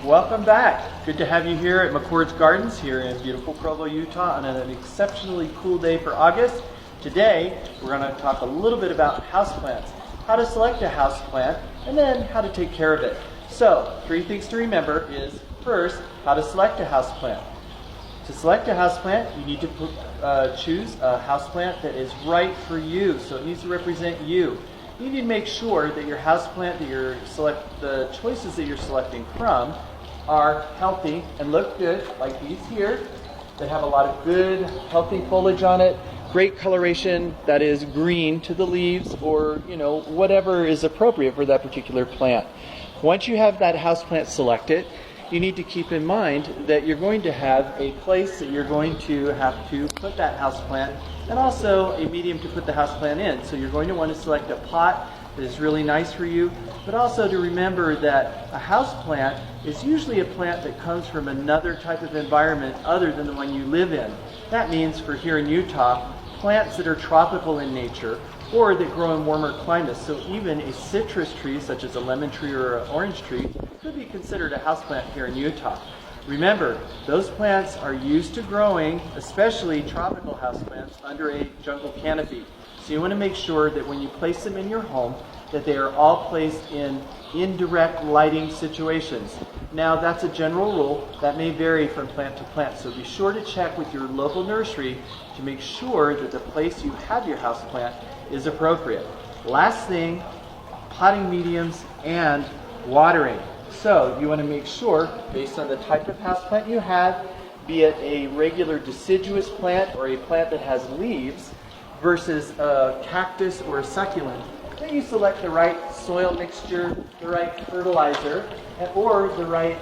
Welcome back. Good to have you here at McCord's Gardens here in beautiful Provo, Utah on an exceptionally cool day for August. Today, we're going to talk a little bit about houseplants, how to select a houseplant, and then how to take care of it. So, 3 things to remember is, first, how to select a houseplant. To select a houseplant, you need to choose a houseplant that is right for you, so it needs to represent you. You need to make sure that your houseplant that the choices that you're selecting from are healthy and look good, like these here, that have a lot of good, healthy foliage on it, great coloration that is green to the leaves, or whatever is appropriate for that particular plant. Once you have that houseplant selected, you need to keep in mind that you're going to have a place that you're going to have to put that houseplant, and also a medium to put the houseplant in. So you're going to want to select a pot that is really nice for you, but also to remember that a houseplant is usually a plant that comes from another type of environment other than the one you live in. That means for here in Utah, plants that are tropical in nature or that grow in warmer climates. So even a citrus tree such as a lemon tree or an orange tree could be considered a houseplant here in Utah. Remember, those plants are used to growing, especially tropical houseplants, under a jungle canopy. So you want to make sure that when you place them in your home, that they are all placed in indirect lighting situations. Now, that's a general rule. That may vary from plant to plant, so be sure to check with your local nursery to make sure that the place you have your houseplant is appropriate. Last thing, potting mediums and watering. So you want to make sure, based on the type of houseplant you have, be it a regular deciduous plant or a plant that has leaves versus a cactus or a succulent, that you select the right soil mixture, the right fertilizer, or the right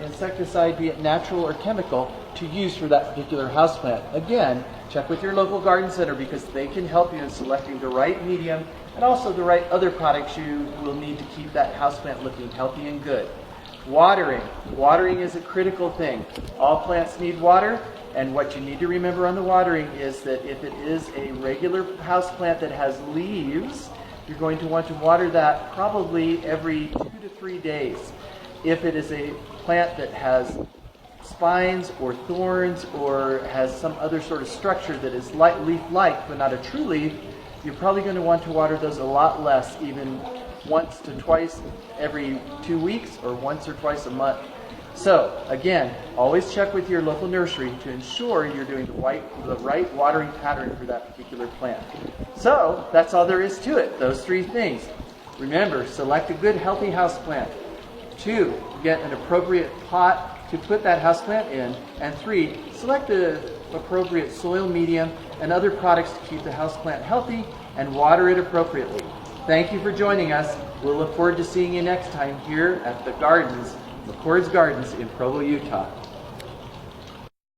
insecticide, be it natural or chemical, to use for that particular houseplant. Again, check with your local garden center because they can help you in selecting the right medium and also the right other products you will need to keep that houseplant looking healthy and good. Watering. Watering is a critical thing. All plants need water, and what you need to remember on the watering is that if it is a regular houseplant that has leaves, you're going to want to water that probably every 2 to 3 days. If it is a plant that has spines or thorns or has some other sort of structure that is leaf-like but not a true leaf, you're probably going to want to water those a lot less, even once to twice every 2 weeks or once or twice a month. So, again, always check with your local nursery to ensure you're doing the right watering pattern for that particular plant. So, that's all there is to it, those 3 things. Remember, select a good, healthy houseplant. 2, get an appropriate pot to put that houseplant in. And 3, select the appropriate soil medium and other products to keep the houseplant healthy and water it appropriately. Thank you for joining us. We'll look forward to seeing you next time here at the Gardens, McCord's Gardens in Provo, Utah.